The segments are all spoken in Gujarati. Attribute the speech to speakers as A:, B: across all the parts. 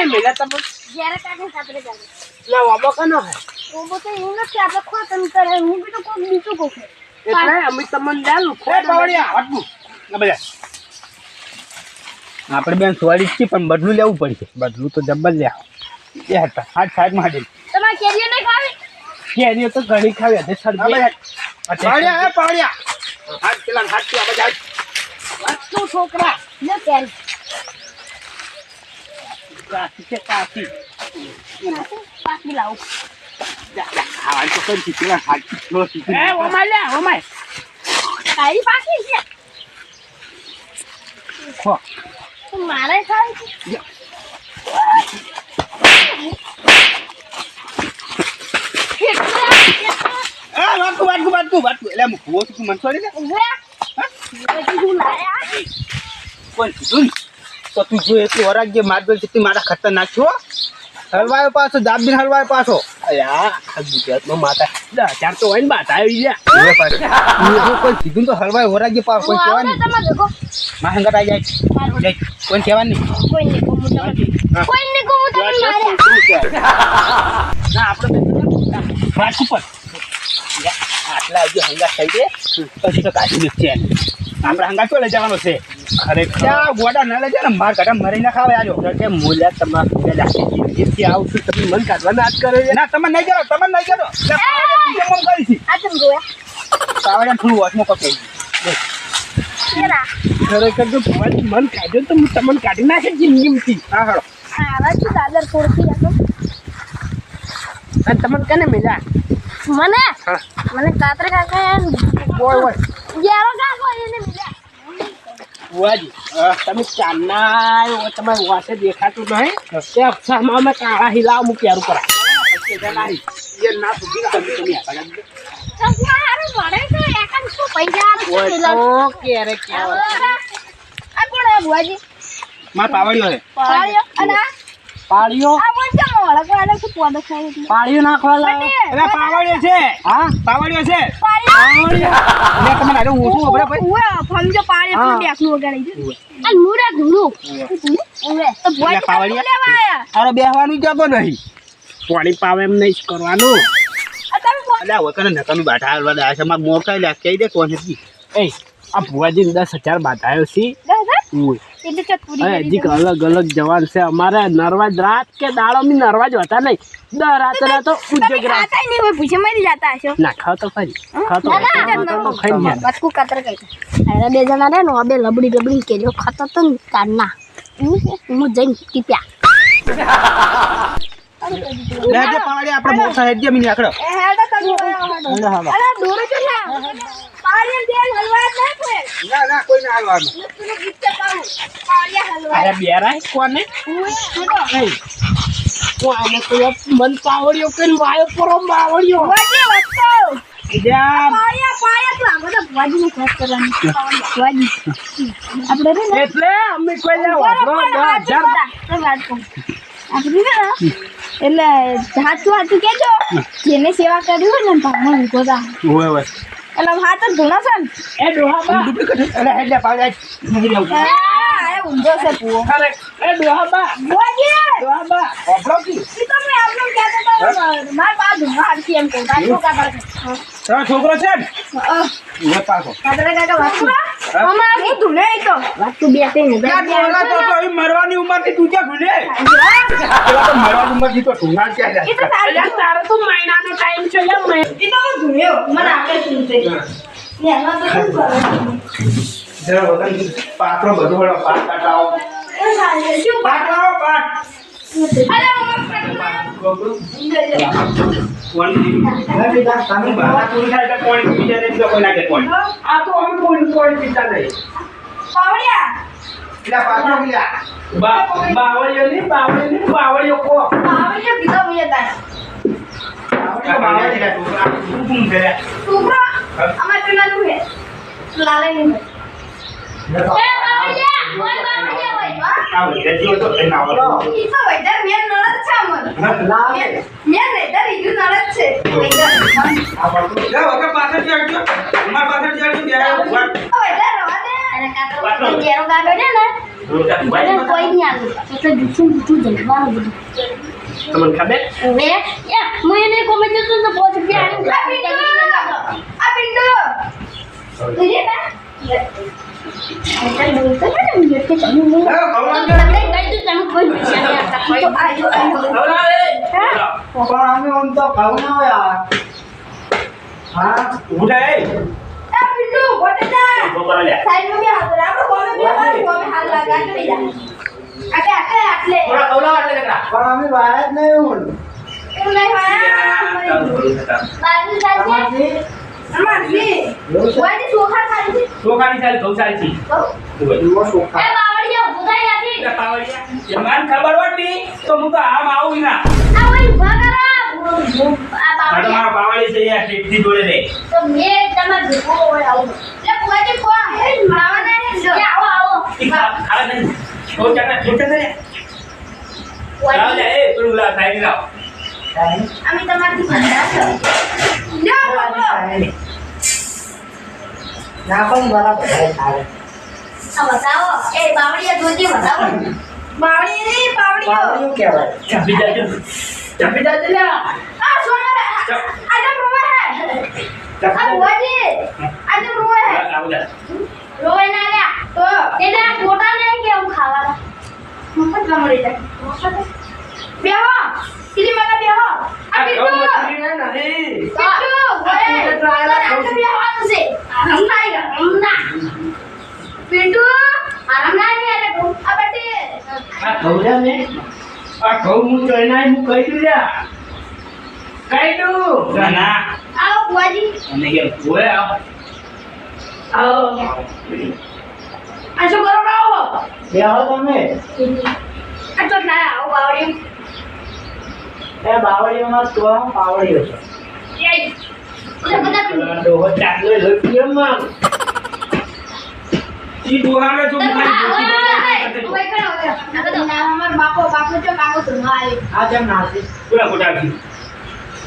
A: કને મેલા તમે
B: જ્યારે કાઢે સાતરે કાઢે
A: ના વાબો કનો હે
B: ઓબો તો એવું નથી આપણે ખોતમ કરે હું બી તો કોઈ બીજું કોકે
A: એટલે અમે તમને ડાલું ખોડ પાવડિયા હટવું ના બધા આપણે બેન સોડી છે પણ બદલું લેવું પડશે બદલું તો જબ્બર લે એ હતા હાથ સાઈડમાં હાડી
B: તમારે કેરીઓ નહીં ખાવી
A: કેરીઓ તો ઘણી ખાવી હતી સર્દી પાવડિયા હે પાવડિયા હાથ પેલા હાથ થી આ બધા તું છોકરા
B: લે કેરી
A: કાચી છે કાચી
B: પાકી લાવ
A: આ તો કરી પેલા હાથ લો એ ઓમાય લે ઓમાય
B: કાઈ પાકી છે
A: ખો
B: મારે ખાવી છે
A: વાટકું એટલે હું ખોવો છું મન છોડી દે કોણ કીધું તો તું જો એટલું વરાગ જે મારબેલ છે મારા ખતરનાક છો હલવાયો પાછો દાબીને હલવાયો પાછો અયા ગુજરાતમાં માતા 10,000 તો હોય ને બાત આવી ગયા કોઈ કીધું તો હલવાયો વરાગ જે પાછો કોઈ કહેવાનું
B: તમે દેખો
A: માં હંગત આવી જાય કોઈ કહેવાનું
B: કોઈ નહીં કોમું તમે મારે
A: ના આપણે વાટકું પર આટલા હજુ હંગાત થઈ જાય પછી તો કાઢી દે છે આપણે હંગાત તો લઈ જવાનો છે ખરેખર ગોડા ના લઈ જાય ને માર કાઢા મરી ના ખાવે આજો કે મૂલ્યા તમારે જેથી આવું છું તમે મન કાઢવા ના જ કરે ના તમે નહીં કરો તમે નહીં કરો મન કરી છે
B: આ તમે જોયા
A: કાવડા થોડું વોચમાં પકડી
B: કેરા
A: ખરેખર જો ભગવાન મન કાઢ્યો તો હું તમને કાઢી નાખે જિંદગીમાંથી હા હળો
B: આવા છું દાદર થોડથી આ તો
A: અને તમને કને મળ્યા
B: મને
A: હા
B: મને કાતરે કાકા
A: ઓય
B: ગેરો કાકો એને મિલ્યા
A: બુઆજી તમે ચાના તમારી વાસે દેખાતું નહીં તે અક્ષરમાં અમે કાળા હિલાવ હું પ્યારું કરા એ ના સુધી તમે
B: હારું મળે તો એકાન શું પૈસા
A: ઓય કેરે કેવા
B: આ કોણ હે બુઆજી
A: માર પાવડિયો હે
B: પાળ્યો અને
A: પાળિયો
B: આ મન કેમ ઓળખવાને શું પોદ ખાઈ
A: પાળિયો નાખવા લાવ એટલે પાવડિયો છે હા પાવડિયો છે
B: પાળ્યો
A: એટલે તમે આડો ઊંચું ઓબરે ભાઈ
B: ઓય ફમજો પાળ્યો તો બેકનું વગાડી દે આ મુરા ધુનું ઓય તો બુઆજી
A: પાવડિયા
B: લેવા આયા
A: અરે બેહવાનું જતો નહીં પાણી પાવે એમ નહીં કરવાનું
B: આ તમે
A: અલ્યા હોય કને નકાનું બાઠા હાલવા દે છે માર મોકાઈ લે કહી દે કોણ હતી એ આ ભુવાજી 10,000 બાટાયો છે ઓય
B: એટલે કે પૂરી
A: અરે હજી અલગ અલગ જવાન છે અમારે નરવાજ રાત કે દાડો મી નરવાજ હોતા નહીં દર રાતે તો ઉજ્જગ રાત
B: ખાતા નહીં હોય પૂછે મરી જાતા હશો
A: ના ખાવ તો ખરી ખાવ તો ખાઈ ને
B: બચકુ કતર કઈ અરે બે જણા રે નો બે લબડી કે જો ખાતો તો કાના હું જઈને ટીપ્યા
A: લેજે પાવડી આપણે મોટા હેડ જે મી આકડો
B: હેડો તમે અરે દોરો છે ના પાળિયા દેલ હલવા ના
A: ના કોઈ ના હાલવાનું
B: તું ગીત પાઉ પાળિયા હલવા
A: અરે બેરાય કોને
B: ઓય
A: કોને તો મન પાવડિયો કેન વાયો પરમ પાવડિયો
B: વાજી વચ્ચો
A: જા
B: પાળિયા તો આ બધા વાજી ની ખાસ કરવાની વાજી આપણે રે
A: એટલે અમે કોઈ લે વાપરો 10,000
B: આપણે રે એટલે હાથું કેજો જેને સેવા કરી હોય ને ભાગમાં ગોદા
A: ઓય ઓય
B: એટલે હાથ જ ધૂણા છે ને
A: એ ડોહાબા ડુપ્લિકેટ અરે હેડ લે પાવડી નહીં લેવું
B: આ ઊંધો છે પૂરો
A: અરે એ ડોહાબા
B: બોજી
A: ડોહાબા ઓફરો કી
B: ઈ તો મે આપનો કહેતો તો માર પા ધૂણા હાડકી એમ કહું તારો કાકા
A: તારો છોકરો છે ને એ પાછો
B: કાકા કાકા વાતું અમાર હું ધૂણે તો વાતું બેસે ને
A: પેલા તો મરવાની ઉંમર થી તું ક્યાં ભૂલે પેલા તો મરવાની ઉંમર થી તો ઢુંગા ક્યાં જાય
B: ઈ તો તારો તો મહિનાનો ટાઈમ છે લે ઈ તો હું ધૂણ્યો મને આપે શું છે ને એમાં તો શું કરે
A: જરા વગન પાત્રો બધું હળો પાટ કાટાઓ
B: શું
A: પાટ લાવો પાટ
B: અરે
A: તમે બાળા પૂરી થાય તો કોણ બીજા ને કોઈ લાગે કોણ આ તો અમે કોઈ પીતા નહીં
B: પાવડિયા
A: એટલે પાત્રો મિલ્યા બાવળિયો કો
B: પાવડિયા બીજો મિયા તાય છોકરો અમાર પેલાનું હે લાલે નહીં એ બાવડિયા ઓય બાવડિયા હોય
A: આ વિડિયો તો એના આવડો
B: ઈ તો વૈદર મેન નળદ છે અમર
A: લાગે
B: મેન વૈદર ઈ નળદ છે વૈદર
A: આ બાળકો લે વગર પાછળ જાડજો અમાર પાછળ જાડજો ત્યારે
B: વૈદર રવા દે અને કાતો જેરો કાઢો છે ને એને કોઈ નહીં આલું એટલે જૂઠું જમવાનું બધું
A: તમને ખબર
B: હવે યા હું એને કોમે જતો તો પોચ રૂપિયા આ પિંડો તુજે ના એટલે બોલતો ને મેં કે તમે નહીં આપણે કઈ તું તમે કોઈ પૈસા નહીં આપતા તો આજો
C: પણ અમે આમ તો ભાવ ના હોય હા
A: ઉડાય
B: આ પિંડો બોટડા
A: બોકરા લે
B: સાઈડમાં બે હાથ રાખો કોમે બે હાથ લગા કરી દે આટલે
A: થોડા કવલા આટલે લગડા
C: પણ અમે વાયા જ નહીં હું
B: એવું નહીં વાયા બાજુ સાચે અમાસી વાડી ચોખા ખાલી છે
A: ચોખાની ચાલ ગૌશાળી થી
C: એવો શોખા
B: એ બાવળિયા ભૂગાઈ નથી
A: એટલે પાવડિયા એમાં ખબર હોતી તો હું તો આમ આવું ના
B: આ ઓય ઉભા કરા આ
A: આ તો
B: બાવળિયા
A: મારા પાવડી છે યાર ટેકથી જોડે રે
B: તો મે તમાર ભૂકો હોય આવું લે ભૂગાજી કોણ હે માવા ના જો આવો આવો
A: ખાવા નહીં છોટા ને લાવ લે એ પેલું લા સાઈડ લાવ
B: અમે તમારથી ભંડા છો લ્યો બાબો
C: ના પણ બરાબર થાય
B: આ બતાવો એ બાવળિયા જોજી બતાવો બાવળી ની બાવળીઓ
C: પાવડિયું કહેવાય
A: ચાપી જાજો લે
B: આ સોના આજે રોવે હે આ ભૂગાજી આજે રોવે હે
A: આવ જા
B: રોવે ના લે તો એટલે મોટા નહીં કે હું ખાવાના મફત ના મળી જાય મફત બેહો કીધી મને બેહો આ
A: આ
B: પીટુ
A: ગૌ મછલી ને નહીં
B: પીટુ ઓય આરામ બેહવાનું છે આરામ નહીં ના પીટુ આરામ નહીં અરે આ બેટી
A: આ ગૌરા ને આ ગૌ હું ચોઈનાય હું કહી દીધા કઈ દઉં ના ના
B: આવો બુઆજી
A: અને કે ઓય આવ આવો
B: આ શું કરો આવો
C: બેહો તમે
B: આ તો ના આવો બાવળી
C: એ બાવળીઓમાં તો પાવડીઓ છે
B: એ બધા
C: ડોહો ચાંદલો લોટીઓમાં
A: ઈ દોહાને તો
B: અમાર બાપો જો કાકો ધુમા આવી
C: આ જેમ નાસી
A: પૂરા કોટા કી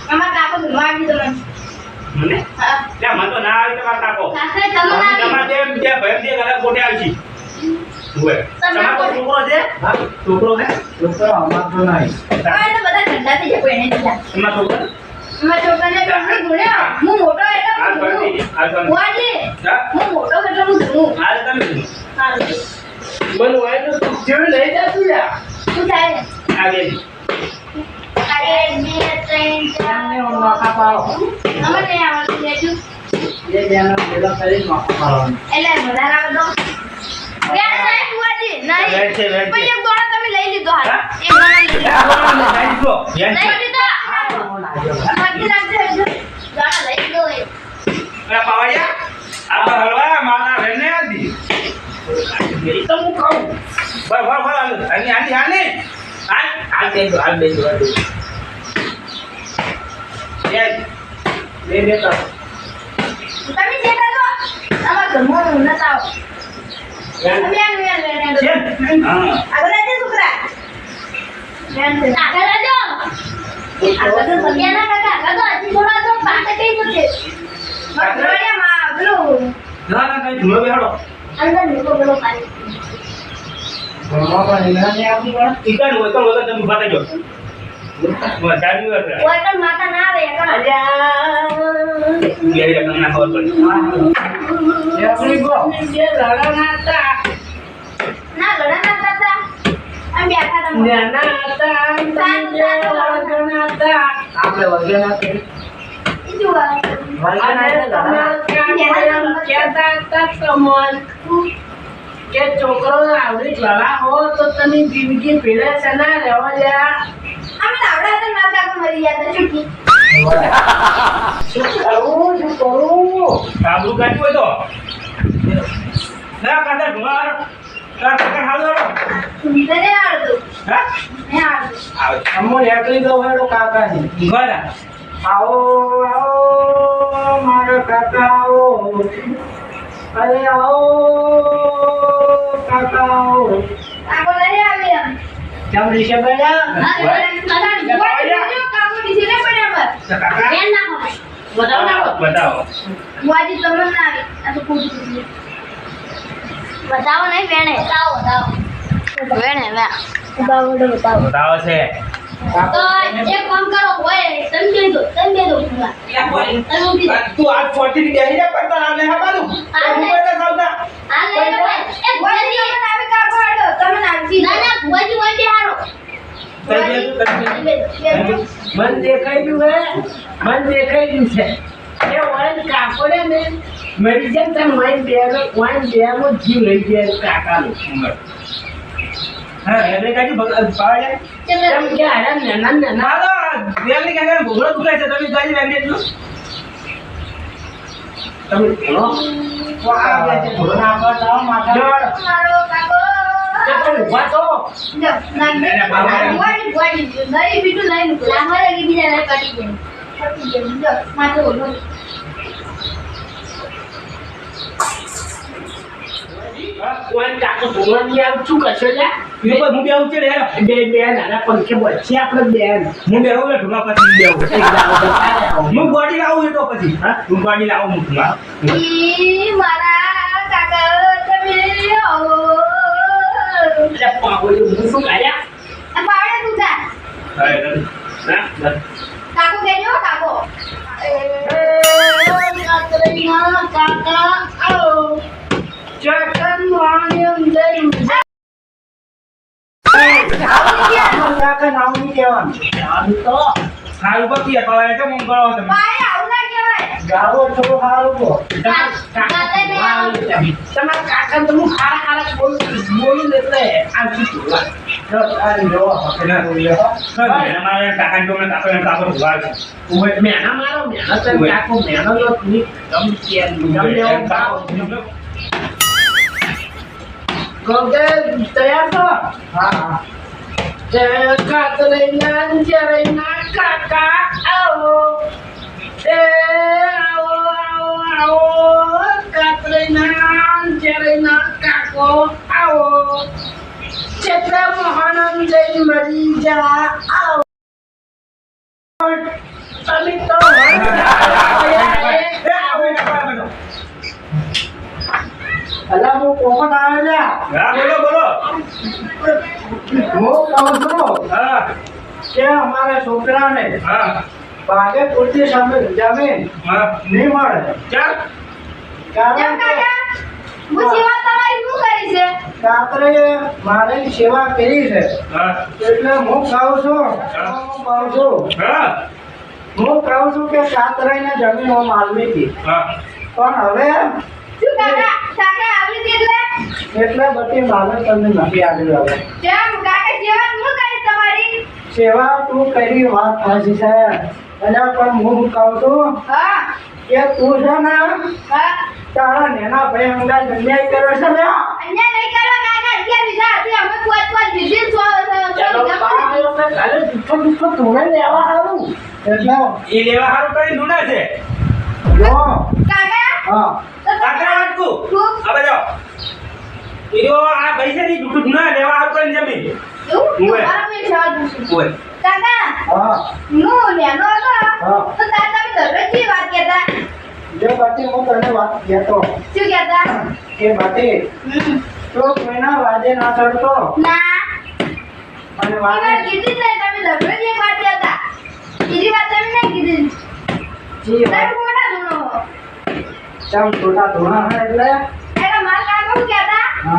B: અમાર કાકો ધુમા આવી તો
A: મને લે મન તો ના આવી તમાર કાકો
B: સાસરે તમને
A: તમાર જે ભય દે ગલા કોટે આવી છી ઓય તમાર તો છોકરો છે
C: હા
A: છોકરો છે
C: છોકરો અમાર તો નહીં
B: આ તો બધા ઠંડા થઈ જાય કોઈને દીધા
A: તમાર છોકરો
B: અમાર છોકરાને ડોક્ટર ગુણ્યા હું મોટો એટલે
A: આ
B: હું
A: કરતી આ કરતી
B: બુઆજી
A: હા
B: હું મોટો એટલે હું ધુમું
A: આ તમે
B: સારું
A: મન વાય તો જેવી લઈ જાતું યાર
B: શું થાય
A: આગે
B: અરે બે ત્રણ ચાર
C: એમને ઓમ નોખા પાડો
B: અમાર નહીં આવડતું લેજું
C: એ બેનો પેલો કરી નોખા પાડવાનો
B: એટલે વધારે આવડો વ્યાજ સાહેબ બુઆજી નહીં
A: વેચ છે, વેચ છે.
B: પણ એક દોણા તમે લઈ લીધો હાલ
A: હા?
B: એક દોણા લઈ લીધો
A: સાઈડ જો યાર
B: લઈ લીધો
C: આવો લાગ્યો
B: મરજી લાગશે હજુ દોણા લઈ લીધો એ
A: અરે પાવડિયા આ તો હલવા મારા રેને આદી એ તો હું કહું ભર આની હાલ દે દો યે
C: બે બે તો
B: તમે જે કરો અમાર ઘરનું ન તાવ
A: હા
B: આગળ આજે છોકરા આગળ આજો આગળ તો સગ્યા ના કાકા આગળ તો હજી થોડા તો પાકે કઈ જશે મગરોડિયા માં પેલું
A: ના કઈ ધૂળો બેહાડો
B: અંદર નીકો પેલો પાણી
C: ભણવા પણ એને આપી પણ
A: ઈકણ હોય તો તમે ઉભા થજો વધારી હોય
B: ઓય કણ માતા ના આવે કણ
A: યાર તમને ના ખબર પડી
C: એ આપણી ગો
A: જે લડા ના હતા
B: ના લડા ના તાતા આમ બેઠા તમે
A: નાના હતા
B: આપણે
C: વર્ગે ના કરી
B: ઈ જુઓ
C: વર્ગે ના
D: કે છોકરો આવડી લડા હો તો તમે જિંદગી પેલે છે ના રહેવા લ્યા
B: અમે આવડા હતા ના કાકો મરી ગયા હતા છૂટી
C: શું કરવું
A: કાબુ કાઢી હોય તો ના કાઢા ધુમાર કાઢા હાલો
B: તને આવડતું
A: હા
B: ને આવડતું
A: આવે
C: અમો એકલી દો હેડો કાકા ની
A: બરા
C: આવો આવો મારો કાકા આવો અરે આવો કાકા આવો
B: કાકો લઈ આવી એમ
C: કેમ રીશે બેડા
B: કાકો ડીસી ને પડ્યા પર
A: કાકા
B: બેન ના હોય
A: બતાવો
B: બુઆજી તમને ના આવી આ તો ખોટું કીધું બતાવો નહીં વેણે બતાવો વેણે વે
A: બતાવો છે
B: તો એક કામ કરો હોય તમે દે દો પૂરા
A: તું આ છોટી ની બેહી જા પડતા ના લે હબાનું
B: આ લે.
A: ઉપર સાવતા
B: આ લે એક ભુવાજી મને આવે કાકો આડો તમે નાખી ના ના ભુવાજી હોય તે હારો
D: મન દેખાઈ ગયું હે મન દેખાઈ ગયું છે એ વાઈન કાકોને ને મરી જાય તો વાઈન બેનો જીવ લઈ જાય કાકાનો
A: હા એટલે કાજી પાવા જાય
D: તેમ કે આરા નાના
A: મારો બેલ ની કાકા ભોગળો દુખાય છે તમે ગાજી બેંડેજ લો
D: તમે ભણો
A: તો આ બે છે ભોગળો આપવા જાવ માથા
D: જડ
B: મારો કાકો
D: તે પણ ઊભા તો
B: જો નાખ ભુવાજી નહીં બીજું લઈને લાંબા લગી બીજા લઈ કાઢી દે જો માથે ઓલો
D: વાઈન કાકો ભણવાની આવ શું કરશો લ્યા
A: એ પર હું બે ઉચે રે
D: બે નાના પંખે બોલશે આપણે બેન
A: હું બે હું ઢુમા પછી બે હું બોડી લાવું તો પછી હા હું બોડી લાવું હું ઢુમા
B: ઈ મારા કાકા તમે આવો
D: એટલે પાગો જો હું શું કર્યા
B: આ પાવડે તું જા
A: હા
B: કાકો કેજો કાકો
D: કાકા આવો ચકન વાણિયમ જઈ કાકા નામ ની કહેવાનું તો
A: સારું પકી પાવા તો મંગળો તમે
B: પાય આવું ના કહેવાય
D: ગાવો થોડો સારું કો
B: કાકા ને આવું
D: તમારા કાકા તો હું ખારા બોલું એટલે આ શું
A: મારા કાકા તો મને કાકો ભૂવા છે
D: મેના મારો મેના તો કાકો મેનો જો તું ગમ કે ગમ લેવો કાકો ગોગે તૈયાર છો હા જય કાતરેના કાકા આવો એ આવો કાતરેના કાકો આવો ચેત્ર મોહનમ જય મરી જા આવો તમે તો અલા હું કોણ આવેલા
A: હા બોલો બોલો
D: હું કહું છું
A: હા
D: કે અમારા છોકરાને
A: હા
D: ભાગે પૂરતી સામે જમીન
A: હા
D: નહીં મળે
A: ચાલ
B: કેમ
D: કારણ કે
B: કાકા હું સેવા તમારી શું કરી છે
D: રાત્રે મારે સેવા કરી છે
A: હા
D: એટલે હું કહું છું
A: હા
D: હું કહું છું કે કાતરાઈને જમીન હું માલવી હતી
A: હા
D: પણ હવે
B: શું કાકા કાકા આવી
D: એટલે બધી માલત તમને નથી આવી હવે
B: કેમ કાકા સેવા હું કરી તમારી
D: સેવા તું કરી વાત સાચી છે અને પણ હું કહું છું
B: હા
D: કે તું છે ને
B: હા
D: તારા નેના ભાઈ અંગા અન્યાય કર્યો છે ને
B: અન્ય નહીં કરો કાકા અગિયાર વીઘા હતી અમે પોત દીધી
D: કાલે જુઠ્ઠો તું લેવા સારું એટલે
A: એ લેવા હારું કરી લુના છે
D: જો
B: કાકા
D: હા
A: કાકરા વાટકું હવે જો ઈરો આ પૈસા ની જુઠું ના લેવા હારું કરીને જમીન
B: એવું
A: ઓય.
B: મારા મેં સવાલ પૂછ્યું
A: ઓય
B: કાકા
D: હા
B: હું નેનો હતો
D: હા.
B: તો તાર તમે દરરોજ વાત કહેતા
D: જે બાકી હું તને વાત કહેતો
B: શું કહેતા
D: કે બાકી તો કોઈના વાદે ના ચડતો
B: ના
D: અને
B: એ
D: વાદે
B: વાત કીધી જ નહીં તમે દરરોજ એક વાત કહેતા બીજી વાત તમે નહીં કીધી
D: જી
B: તમે
D: વાત
B: મોટા ધૂણો હો.
D: ચમ છોટા ધોણા હે એટલે
B: એટલે મારા કાકા શું કહેતા
D: હા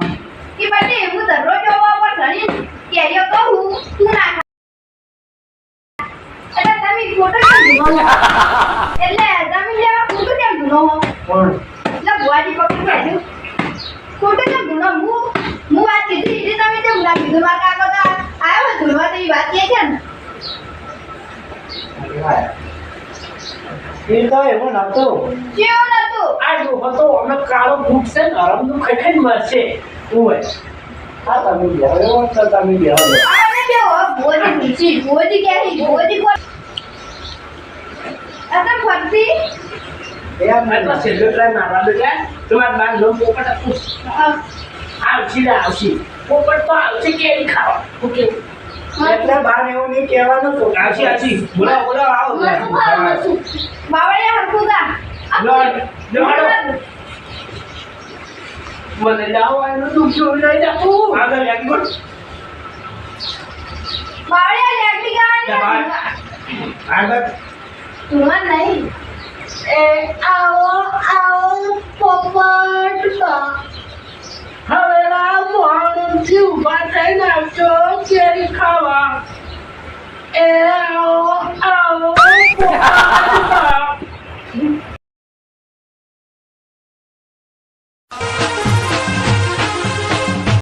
B: કે બટી હું દરરોજ જોવા પર ધણી કેરીઓ કહું તું ના ખા એટલે તમે ખોટો કેમ ધૂણો હો? એટલે જમીન લેવા ખોટું કેમ ધૂણો હો?
D: કોણ
B: એટલે ભુવાજી પકડી બેઠું ખોટું કેમ ધૂણો હું વાત કીધી તમે કેમ ના કીધું મારા કાકો તો આવ્યો ધૂણવા તો એ વાત કહે છે ને
D: એ તો એવું નતું
B: કેવું નતું
D: આ જો હતો અમે કાળો બૂટ છે ને હરમનું ખખડ મરશે ઓય આ તમે બેહો એવો તો તમે બેહો
B: આને કેવો ભુવાજી પૂછી ભુવાજી કહે છે ભુવાજી કોણ અતમ ફરતી
D: એમ એટલે સેલ્યુટ ટ્રાય મારવા બેટા તમાર બાર લો પોપટ આપું આવશી પોપટ તો આવશે કેરી ખાવા ઓકે એટલે બાર એવું નહીં કહેવાનું તો
A: આછી આછી બોલા બોલા આવો
B: બાવળિયા હરખું તા
D: લોડ લોડ મને લાવવાનું દુઃખ જોઈ લઈ જાતું
A: આગળ લાગી બોલ
B: બાવળિયા લેટી ગાવાની
A: આગળ
B: તું નહીં એ આવો આવો પોપટ
D: હવે મોહનથી ઊભા થઈને આવજો કેરી ખાવા એ આવો આવો પોપટ